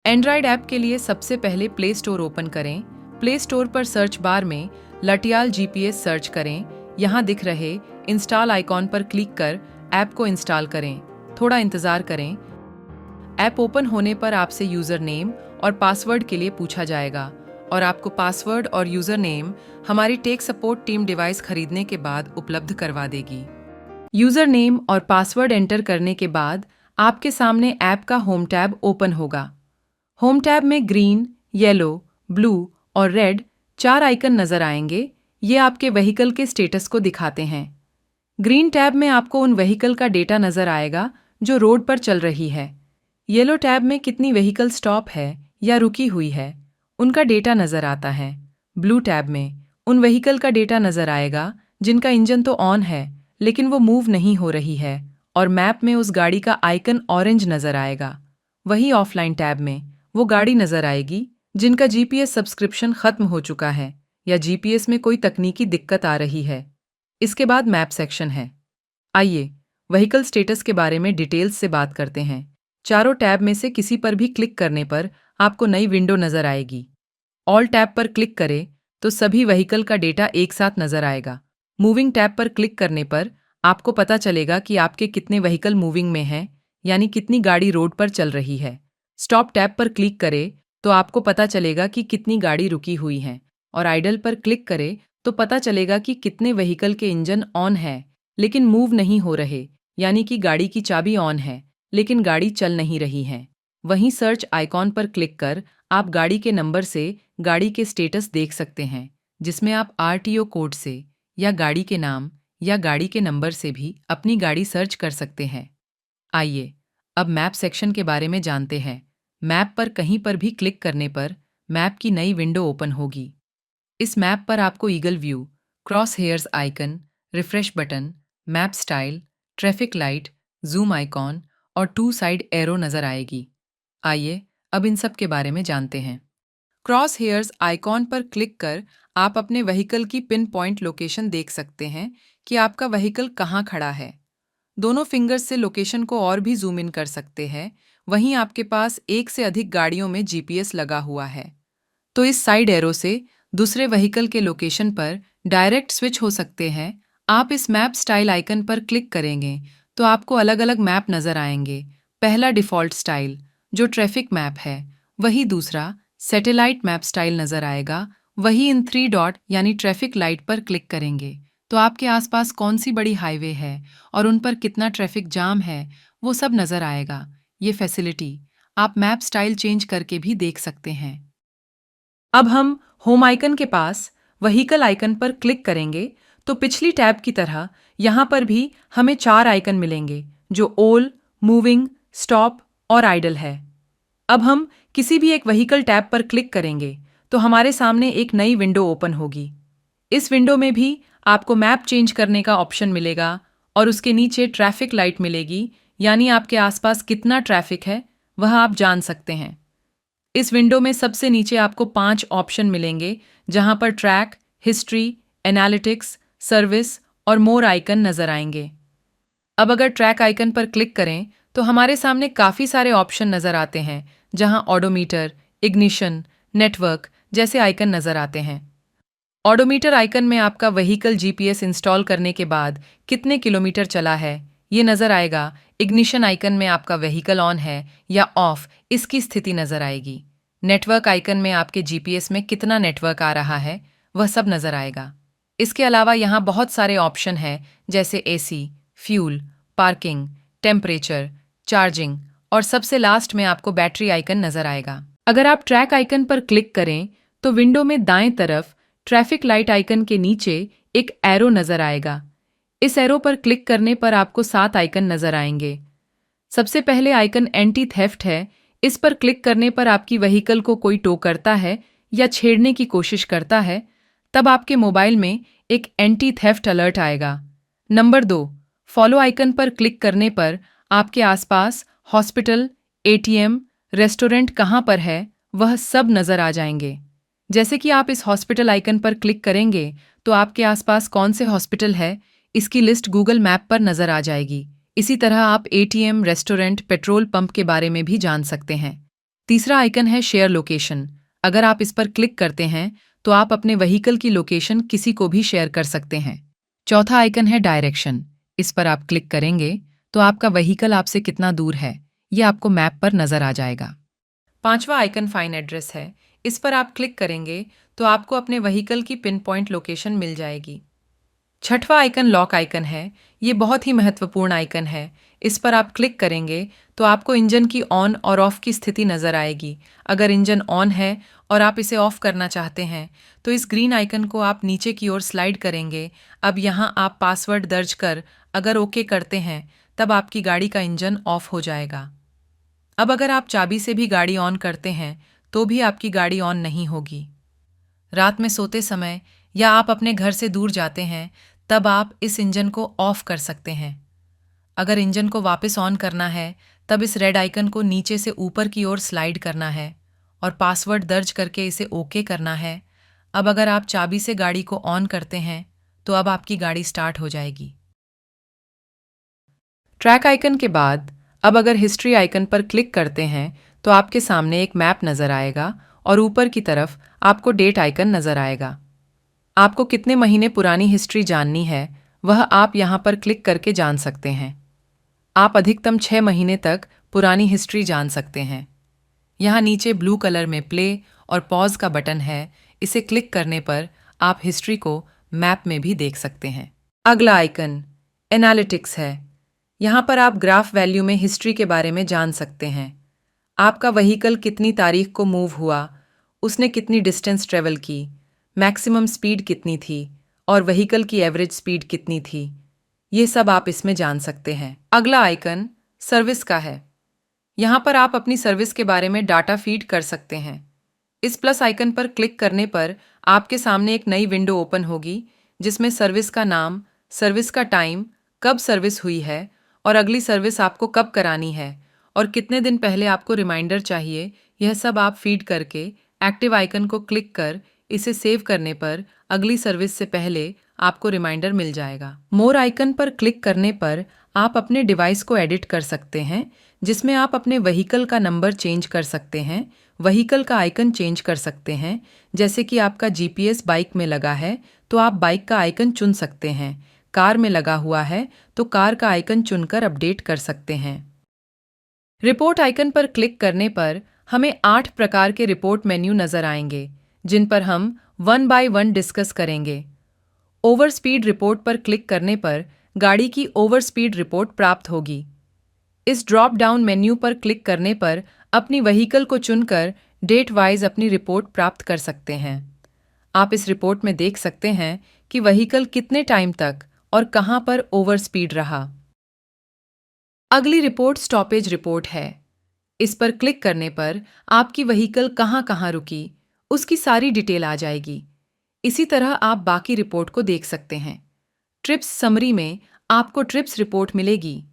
Android app के लिए सबसे पहले प्ले स्टोर ओपन करें। प्ले स्टोर पर सर्च बार में लटियाल जीपीएस सर्च करें। यहाँ दिख रहे इंस्टॉल आइकॉन पर क्लिक कर ऐप को इंस्टॉल करें। थोड़ा इंतज़ार करें। ऐप ओपन होने पर आपसे यूज़र नेम और पासवर्ड के लिए पूछा जाएगा और आपको पासवर्ड और यूज़र नेम हमारी टेक सपोर्ट टीम डिवाइस खरीदने के बाद उपलब्ध करवा देगी। यूज़र नेम और पासवर्ड एंटर करने के बाद आपके सामने ऐप का होम टैब ओपन होगा। होम टैब में ग्रीन, येलो, ब्लू और रेड 4 आइकन नज़र आएंगे। ये आपके व्हीकल के स्टेटस को दिखाते हैं। ग्रीन टैब में आपको उन व्हीकल का डेटा नज़र आएगा जो रोड पर चल रही है। येलो टैब में कितनी व्हीकल स्टॉप है या रुकी हुई है, उनका डेटा नज़र आता है। ब्लू टैब में उन व्हीकल का डेटा नज़र आएगा जिनका इंजन तो ऑन है लेकिन वो मूव नहीं हो रही है और मैप में उस गाड़ी का आइकन ऑरेंज नज़र आएगा। वही ऑफलाइन टैब में वो गाड़ी नज़र आएगी जिनका जीपीएस सब्सक्रिप्शन खत्म हो चुका है या जीपीएस में कोई तकनीकी दिक्कत आ रही है। इसके बाद मैप सेक्शन है। आइए व्हीकल स्टेटस के बारे में डिटेल्स से बात करते हैं। चारों टैब में से किसी पर भी क्लिक करने पर आपको नई विंडो नज़र आएगी। ऑल टैब पर क्लिक करें तो सभी व्हीकल का डेटा एक साथ नज़र आएगा। मूविंग टैब पर क्लिक करने पर आपको पता चलेगा कि आपके कितने व्हीकल मूविंग में हैं, यानी कितनी गाड़ी रोड पर चल रही है। स्टॉप टैब पर क्लिक करें तो आपको पता चलेगा कि कितनी गाड़ी रुकी हुई हैं और आइडल पर क्लिक करें तो पता चलेगा कि कितने व्हीकल के इंजन ऑन है लेकिन मूव नहीं हो रहे, यानी कि गाड़ी की चाबी ऑन है लेकिन गाड़ी चल नहीं रही है। वहीं सर्च आइकॉन पर क्लिक कर आप गाड़ी के नंबर से गाड़ी के स्टेटस देख सकते हैं, जिसमें आप आरटीओ कोड से या गाड़ी के नाम या गाड़ी के नंबर से भी अपनी गाड़ी सर्च कर सकते हैं। आइए अब मैप सेक्शन के बारे में जानते हैं। मैप पर कहीं पर भी क्लिक करने पर मैप की नई विंडो ओपन होगी। इस मैप पर आपको eagle view, cross hairs icon, refresh button, map style, traffic light, zoom icon और 2 साइड एरो नज़र आएगी। आइए अब इन सब के बारे में जानते हैं। क्रॉस हेयर्स आइकॉन पर क्लिक कर आप अपने व्हीकल की पिन पॉइंट लोकेशन देख सकते हैं कि आपका व्हीकल कहाँ खड़ा है। दोनों फिंगर्स से लोकेशन को और भी जूम इन कर सकते हैं। वहीं आपके पास एक से अधिक गाड़ियों में जीपीएस लगा हुआ है तो इस साइड एरो से दूसरे व्हीकल के लोकेशन पर डायरेक्ट स्विच हो सकते हैं। आप इस मैप स्टाइल आइकन पर क्लिक करेंगे तो आपको अलग अलग मैप नज़र आएंगे। पहला डिफ़ॉल्ट स्टाइल जो ट्रैफिक मैप है, वही दूसरा सैटेलाइट मैप स्टाइल नज़र आएगा। वही इन 3 डॉट यानी ट्रैफिक लाइट पर क्लिक करेंगे तो आपके आसपास कौन सी बड़ी हाईवे है और उन पर कितना ट्रैफिक जाम है वो सब नज़र आएगा। ये फैसिलिटी आप मैप स्टाइल चेंज करके भी देख सकते हैं। अब हम होम आइकन के पास व्हीकल आइकन पर क्लिक करेंगे तो पिछली टैब की तरह यहाँ पर भी हमें 4 आइकन मिलेंगे जो ऑल, मूविंग, स्टॉप और आइडल है। अब हम किसी भी एक व्हीकल टैब पर क्लिक करेंगे तो हमारे सामने एक नई विंडो ओपन होगी। इस विंडो में भी आपको मैप चेंज करने का ऑप्शन मिलेगा और उसके नीचे ट्रैफिक लाइट मिलेगी, यानी आपके आसपास कितना ट्रैफिक है वह आप जान सकते हैं। इस विंडो में सबसे नीचे आपको 5 ऑप्शन मिलेंगे जहां पर ट्रैक, हिस्ट्री, एनालिटिक्स, सर्विस और मोर आइकन नजर आएंगे। अब अगर ट्रैक आइकन पर क्लिक करें तो हमारे सामने काफ़ी सारे ऑप्शन नजर आते हैं जहां ऑडोमीटर, इग्निशन, नेटवर्क जैसे आइकन नजर आते हैं। ऑडोमीटर आइकन में आपका व्हीकल जीपीएस इंस्टॉल करने के बाद कितने किलोमीटर चला है ये नज़र आएगा। इग्निशन आइकन में आपका व्हीकल ऑन है या ऑफ इसकी स्थिति नज़र आएगी। नेटवर्क आइकन में आपके जीपीएस में कितना नेटवर्क आ रहा है वह सब नज़र आएगा। इसके अलावा यहाँ बहुत सारे ऑप्शन हैं जैसे AC, fuel, parking, temperature, charging और सबसे लास्ट में आपको बैटरी आइकन नज़र आएगा। अगर आप ट्रैक आइकन पर क्लिक करें तो विंडो में दाएं तरफ ट्रैफिक लाइट आइकन के नीचे एक एरो नज़र आएगा। इस एरो पर क्लिक करने पर आपको 7 आइकन नज़र आएंगे। सबसे पहले आइकन एंटी थेफ्ट है। इस पर क्लिक करने पर आपकी व्हीकल को कोई टो करता है या छेड़ने की कोशिश करता है तब आपके मोबाइल में एक एंटी थेफ्ट अलर्ट आएगा। नंबर 2, फॉलो आइकन पर क्लिक करने पर आपके आसपास हॉस्पिटल, एटीएम, रेस्टोरेंट कहाँ पर है वह सब नज़र आ जाएंगे। जैसे कि आप इस हॉस्पिटल आइकन पर क्लिक करेंगे तो आपके आसपास कौन से हॉस्पिटल है इसकी लिस्ट गूगल मैप पर नज़र आ जाएगी। इसी तरह आप एटीएम, रेस्टोरेंट, पेट्रोल पंप के बारे में भी जान सकते हैं। तीसरा आइकन है शेयर लोकेशन। अगर आप इस पर क्लिक करते हैं तो आप अपने व्हीकल की लोकेशन किसी को भी शेयर कर सकते हैं। चौथा आइकन है डायरेक्शन। इस पर आप क्लिक करेंगे तो आपका व्हीकल आपसे कितना दूर है ये आपको मैप पर नजर आ जाएगा। पांचवा आइकन फाइंड एड्रेस है। इस पर आप क्लिक करेंगे तो आपको अपने व्हीकल की पिन पॉइंट लोकेशन मिल जाएगी। छठवां आइकन लॉक आइकन है। ये बहुत ही महत्वपूर्ण आइकन है। इस पर आप क्लिक करेंगे तो आपको इंजन की ऑन और ऑफ की स्थिति नजर आएगी। अगर इंजन ऑन है और आप इसे ऑफ करना चाहते हैं तो इस ग्रीन आइकन को आप नीचे की ओर स्लाइड करेंगे। अब यहाँ आप पासवर्ड दर्ज कर अगर ओके करते हैं तब आपकी गाड़ी का इंजन ऑफ हो जाएगा। अब अगर आप चाबी से भी गाड़ी ऑन करते हैं तो भी आपकी गाड़ी ऑन नहीं होगी। रात में सोते समय या आप अपने घर से दूर जाते हैं तब आप इस इंजन को ऑफ कर सकते हैं। अगर इंजन को वापस ऑन करना है तब इस रेड आइकन को नीचे से ऊपर की ओर स्लाइड करना है और पासवर्ड दर्ज करके इसे ओके करना है। अब अगर आप चाबी से गाड़ी को ऑन करते हैं तो अब आपकी गाड़ी स्टार्ट हो जाएगी। ट्रैक आइकन के बाद अब अगर हिस्ट्री आइकन पर क्लिक करते हैं तो आपके सामने एक मैप नजर आएगा और ऊपर की तरफ आपको डेट आइकन नजर आएगा। आपको कितने महीने पुरानी हिस्ट्री जाननी है वह आप यहाँ पर क्लिक करके जान सकते हैं। आप अधिकतम 6 महीने तक पुरानी हिस्ट्री जान सकते हैं। यहाँ नीचे ब्लू कलर में प्ले और पॉज का बटन है। इसे क्लिक करने पर आप हिस्ट्री को मैप में भी देख सकते हैं। अगला आइकन एनालिटिक्स है। यहाँ पर आप ग्राफ वैल्यू में हिस्ट्री के बारे में जान सकते हैं। आपका व्हीकल कितनी तारीख को मूव हुआ, उसने कितनी डिस्टेंस ट्रेवल की, मैक्सिमम स्पीड कितनी थी और व्हीकल की एवरेज स्पीड कितनी थी, ये सब आप इसमें जान सकते हैं। अगला आइकन सर्विस का है। यहाँ पर आप अपनी सर्विस के बारे में डाटा फीड कर सकते हैं। इस प्लस आइकन पर क्लिक करने पर आपके सामने एक नई विंडो ओपन होगी जिसमें सर्विस का नाम, सर्विस का टाइम, कब सर्विस हुई है और अगली सर्विस आपको कब करानी है और कितने दिन पहले आपको रिमाइंडर चाहिए, यह सब आप फीड करके एक्टिव आइकन को क्लिक कर इसे सेव करने पर अगली सर्विस से पहले आपको रिमाइंडर मिल जाएगा। मोर आइकन पर क्लिक करने पर आप अपने डिवाइस को एडिट कर सकते हैं जिसमें आप अपने व्हीकल का नंबर चेंज कर सकते हैं, व्हीकल का आइकन चेंज कर सकते हैं। जैसे कि आपका जीपीएस बाइक में लगा है तो आप बाइक का आइकन चुन सकते हैं, कार में लगा हुआ है तो कार का आइकन चुनकर अपडेट कर सकते हैं। रिपोर्ट आइकन पर क्लिक करने पर हमें 8 प्रकार के रिपोर्ट मेन्यू नजर आएंगे जिन पर हम 1 बाय 1 डिस्कस करेंगे। ओवर स्पीड रिपोर्ट पर क्लिक करने पर गाड़ी की ओवर स्पीड रिपोर्ट प्राप्त होगी। इस ड्रॉप डाउन मेन्यू पर क्लिक करने पर अपनी व्हीकल को चुनकर डेट वाइज अपनी रिपोर्ट प्राप्त कर सकते हैं। आप इस रिपोर्ट में देख सकते हैं कि व्हीकल कितने टाइम तक और कहां पर ओवर स्पीड रहा। अगली रिपोर्ट स्टॉपेज रिपोर्ट है। इस पर क्लिक करने पर आपकी व्हीकल कहां कहां रुकी उसकी सारी डिटेल आ जाएगी। इसी तरह आप बाकी रिपोर्ट को देख सकते हैं। ट्रिप्स समरी में आपको ट्रिप्स रिपोर्ट मिलेगी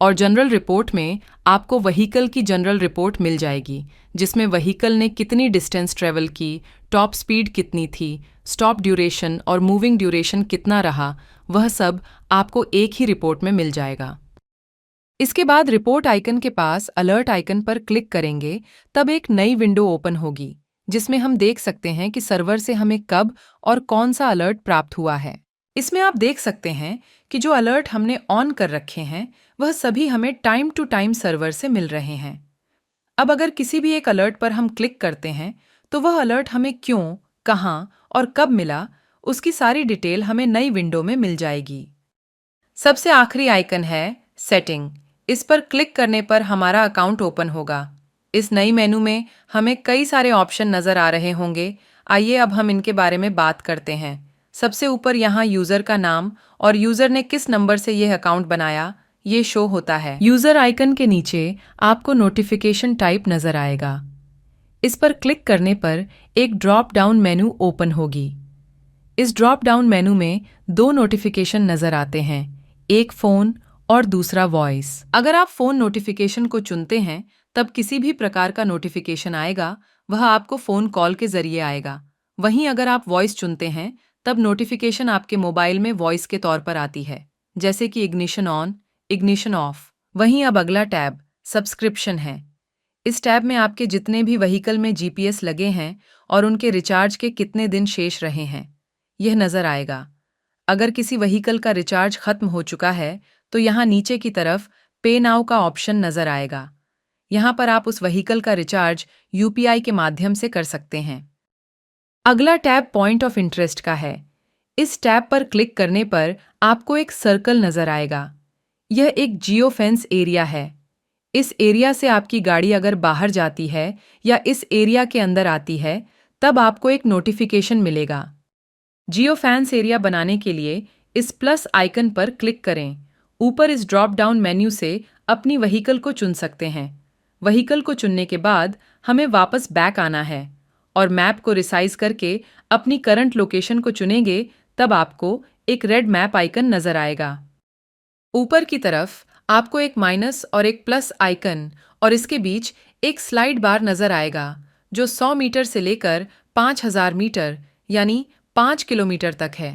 और जनरल रिपोर्ट में आपको व्हीकल की जनरल रिपोर्ट मिल जाएगी जिसमें व्हीकल ने कितनी डिस्टेंस ट्रेवल की, टॉप स्पीड कितनी थी, स्टॉप ड्यूरेशन और मूविंग ड्यूरेशन कितना रहा, वह सब आपको एक ही रिपोर्ट में मिल जाएगा। इसके बाद रिपोर्ट आइकन के पास अलर्ट आइकन पर क्लिक करेंगे तब एक नई विंडो ओपन होगी जिसमें हम देख सकते हैं कि सर्वर से हमें कब और कौन सा अलर्ट प्राप्त हुआ है। इसमें आप देख सकते हैं कि जो अलर्ट हमने ऑन कर रखे हैं वह सभी हमें टाइम टू टाइम सर्वर से मिल रहे हैं। अब अगर किसी भी एक अलर्ट पर हम क्लिक करते हैं तो वह अलर्ट हमें क्यों, कहाँ और कब मिला उसकी सारी डिटेल हमें नई विंडो में मिल जाएगी। सबसे आखिरी आइकन है सेटिंग। इस पर क्लिक करने पर हमारा अकाउंट ओपन होगा। इस नई मेनू में हमें कई सारे ऑप्शन नजर आ रहे होंगे। आइए अब हम इनके बारे में बात करते हैं। सबसे ऊपर यहाँ यूजर का नाम और यूजर ने किस नंबर से यह अकाउंट बनाया ये शो होता है। यूजर आइकन के नीचे आपको नोटिफिकेशन टाइप नजर आएगा। इस पर क्लिक करने पर एक ड्रॉप डाउन मेनू ओपन होगी। इस ड्रॉप डाउन मेनू में 2 नोटिफिकेशन नजर आते हैं, एक फोन और दूसरा वॉइस। अगर आप फोन नोटिफिकेशन को चुनते हैं तब किसी भी प्रकार का नोटिफिकेशन आएगा वह आपको फोन कॉल के जरिए आएगा। वहीं अगर आप वॉइस चुनते हैं तब नोटिफिकेशन आपके मोबाइल में वॉइस के तौर पर आती है, जैसे कि इग्निशन ऑन, इग्निशन ऑफ। वहीं अब अगला टैब सब्सक्रिप्शन है। इस टैब में आपके जितने भी व्हीकल में जीपीएस लगे हैं और उनके रिचार्ज के कितने दिन शेष रहे हैं, यह नज़र आएगा। अगर किसी व्हीकल का रिचार्ज खत्म हो चुका है, तो यहाँ नीचे की तरफ पे नाउ का ऑप्शन नज़र आएगा। यहाँ पर आप उस व्हीकल का रिचार्ज यूपीआई के माध्यम से कर सकते हैं। अगला टैब पॉइंट ऑफ इंटरेस्ट का है। इस टैब पर क्लिक करने पर आपको एक सर्कल नज़र आएगा। यह एक जियो फेंस एरिया है। इस एरिया से आपकी गाड़ी अगर बाहर जाती है या इस एरिया के अंदर आती है, तब आपको एक नोटिफिकेशन मिलेगा। जियो फेंस एरिया बनाने के लिए इस प्लस आइकन पर क्लिक करें। ऊपर इस ड्रॉप डाउन मेन्यू से अपनी व्हीकल को चुन सकते हैं। व्हीकल को चुनने के बाद हमें वापस बैक आना है और मैप को रिसाइज करके अपनी करंट लोकेशन को चुनेंगे, तब आपको एक रेड मैप आइकन नज़र आएगा। ऊपर की तरफ आपको एक माइनस और एक प्लस आइकन और इसके बीच एक स्लाइड बार नज़र आएगा, जो 100 मीटर से लेकर 5000 मीटर यानी 5 किलोमीटर तक है।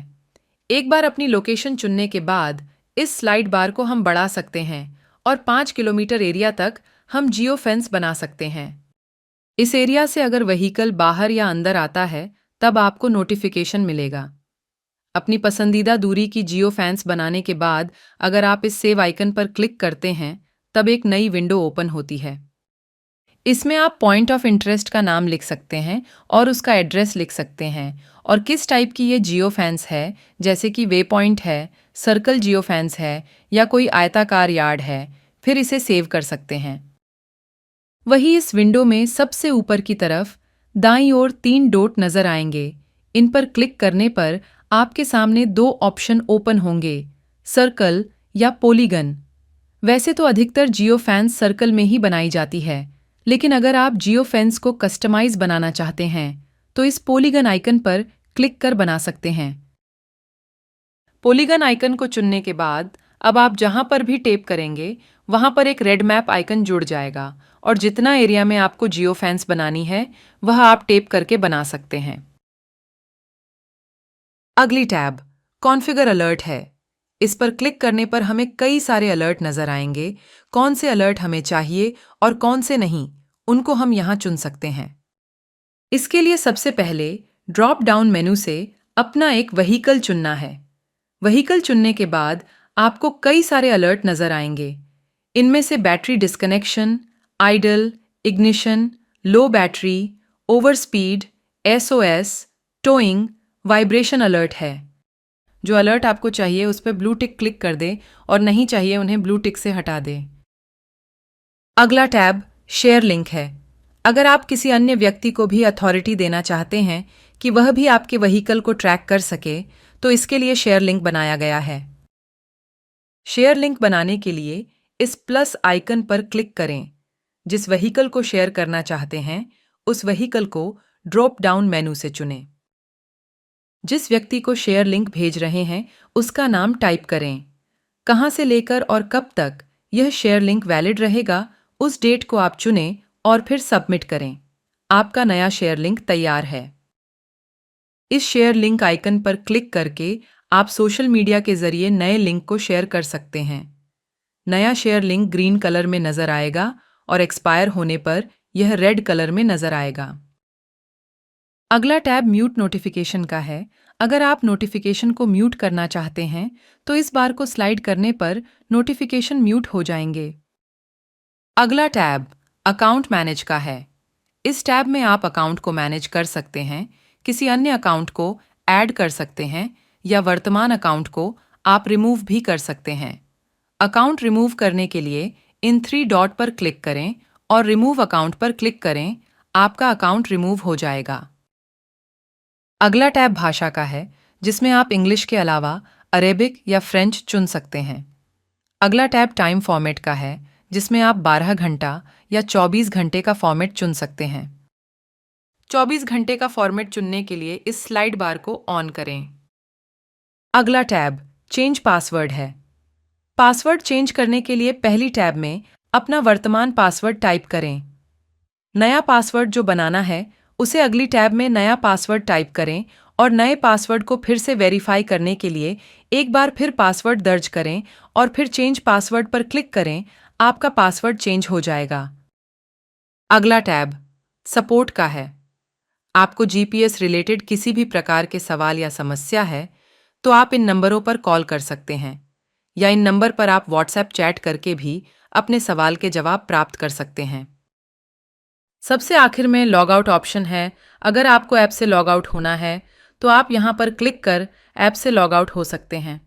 एक बार अपनी लोकेशन चुनने के बाद इस स्लाइड बार को हम बढ़ा सकते हैं और 5 किलोमीटर एरिया तक हम जियो फेंस बना सकते हैं। इस एरिया से अगर व्हीकल बाहर या अंदर आता है, तब आपको नोटिफिकेशन मिलेगा। अपनी पसंदीदा दूरी की जियो फेंस बनाने के बाद अगर आप इस सेव आइकन पर क्लिक करते हैं, तब एक नई विंडो ओपन होती है। इसमें आप पॉइंट ऑफ इंटरेस्ट का नाम लिख सकते हैं और उसका एड्रेस लिख सकते हैं और किस टाइप की ये जियो फेंस है, जैसे कि वे पॉइंट है, सर्कल जियो फेंस है या कोई आयताकार यार्ड है, फिर इसे सेव कर सकते हैं। वही इस विंडो में सबसे ऊपर की तरफ दाईं ओर 3 डॉट नजर आएंगे। इन पर क्लिक करने पर आपके सामने 2 ऑप्शन ओपन होंगे, सर्कल या पॉलीगन। वैसे तो अधिकतर जियो फेंस सर्कल में ही बनाई जाती है, लेकिन अगर आप जियो फेंस को कस्टमाइज बनाना चाहते हैं, तो इस पॉलीगन आइकन पर क्लिक कर बना सकते हैं। पॉलीगन आइकन को चुनने के बाद अब आप जहां पर भी टेप करेंगे, वहां पर एक रेड मैप आइकन जुड़ जाएगा और जितना एरिया में आपको जियो फेंस बनानी है, वह आप टेप करके बना सकते हैं। अगली टैब कॉन्फ़िगर अलर्ट है। इस पर क्लिक करने पर हमें कई सारे अलर्ट नजर आएंगे। कौन से अलर्ट हमें चाहिए और कौन से नहीं, उनको हम यहाँ चुन सकते हैं। इसके लिए सबसे पहले ड्रॉप डाउन मेनू से अपना एक व्हीकल चुनना है। व्हीकल चुनने के बाद आपको कई सारे अलर्ट नजर आएंगे। इनमें से battery disconnection, idle, ignition, low battery, over speed, SOS, towing, vibration alert है। जो अलर्ट आपको चाहिए उस पर ब्लू टिक क्लिक कर दे और नहीं चाहिए उन्हें ब्लू टिक से हटा दे। अगला टैब शेयर लिंक है। अगर आप किसी अन्य व्यक्ति को भी अथॉरिटी देना चाहते हैं कि वह भी आपके व्हीकल को ट्रैक कर सके, तो इसके लिए शेयर लिंक बनाया गया है। शेयर लिंक बनाने के लिए इस प्लस आइकन पर क्लिक करें। जिस व्हीकल को शेयर करना चाहते हैं, उस व्हीकल को ड्रॉप डाउन मेनू से चुनें। जिस व्यक्ति को शेयर लिंक भेज रहे हैं, उसका नाम टाइप करें। कहां से लेकर और कब तक यह शेयर लिंक वैलिड रहेगा, उस डेट को आप चुनें और फिर सबमिट करें। आपका नया शेयर लिंक तैयार है। इस शेयर लिंक आइकन पर क्लिक करके आप सोशल मीडिया के जरिए नए लिंक को शेयर कर सकते हैं। नया शेयर लिंक ग्रीन कलर में नजर आएगा और एक्सपायर होने पर यह रेड कलर में नजर आएगा। अगला टैब म्यूट नोटिफिकेशन का है। अगर आप नोटिफिकेशन को म्यूट करना चाहते हैं, तो इस बार को स्लाइड करने पर नोटिफिकेशन म्यूट हो जाएंगे। अगला टैब अकाउंट मैनेज का है। इस टैब में आप अकाउंट को मैनेज कर सकते हैं, किसी अन्य अकाउंट को ऐड कर सकते हैं या वर्तमान अकाउंट को आप रिमूव भी कर सकते हैं। अकाउंट रिमूव करने के लिए इन 3 डॉट पर क्लिक करें और रिमूव अकाउंट पर क्लिक करें। आपका अकाउंट रिमूव हो जाएगा। अगला टैब भाषा का है, जिसमें आप इंग्लिश के अलावा अरेबिक या फ्रेंच चुन सकते हैं। अगला टैब टाइम फॉर्मेट का है, जिसमें आप 12 घंटा या 24 घंटे का फॉर्मेट चुन सकते हैं। 24 घंटे का फॉर्मेट चुनने के लिए इस स्लाइड बार को ऑन करें। अगला टैब चेंज पासवर्ड है। पासवर्ड चेंज करने के लिए पहली टैब में अपना वर्तमान पासवर्ड टाइप करें। नया पासवर्ड जो बनाना है, उसे अगली टैब में नया पासवर्ड टाइप करें और नए पासवर्ड को फिर से वेरीफाई करने के लिए एक बार फिर पासवर्ड दर्ज करें और फिर चेंज पासवर्ड पर क्लिक करें। आपका पासवर्ड चेंज हो जाएगा। अगला टैब सपोर्ट का है। आपको जीपीएस रिलेटेड किसी भी प्रकार के सवाल या समस्या है तो आप इन नंबरों पर कॉल कर सकते हैं या इन नंबर पर आप व्हाट्सएप चैट करके भी अपने सवाल के जवाब प्राप्त कर सकते हैं। सबसे आखिर में लॉग आउट ऑप्शन है। अगर आपको ऐप से लॉग आउट होना है तो आप यहाँ पर क्लिक कर ऐप से लॉग आउट हो सकते हैं।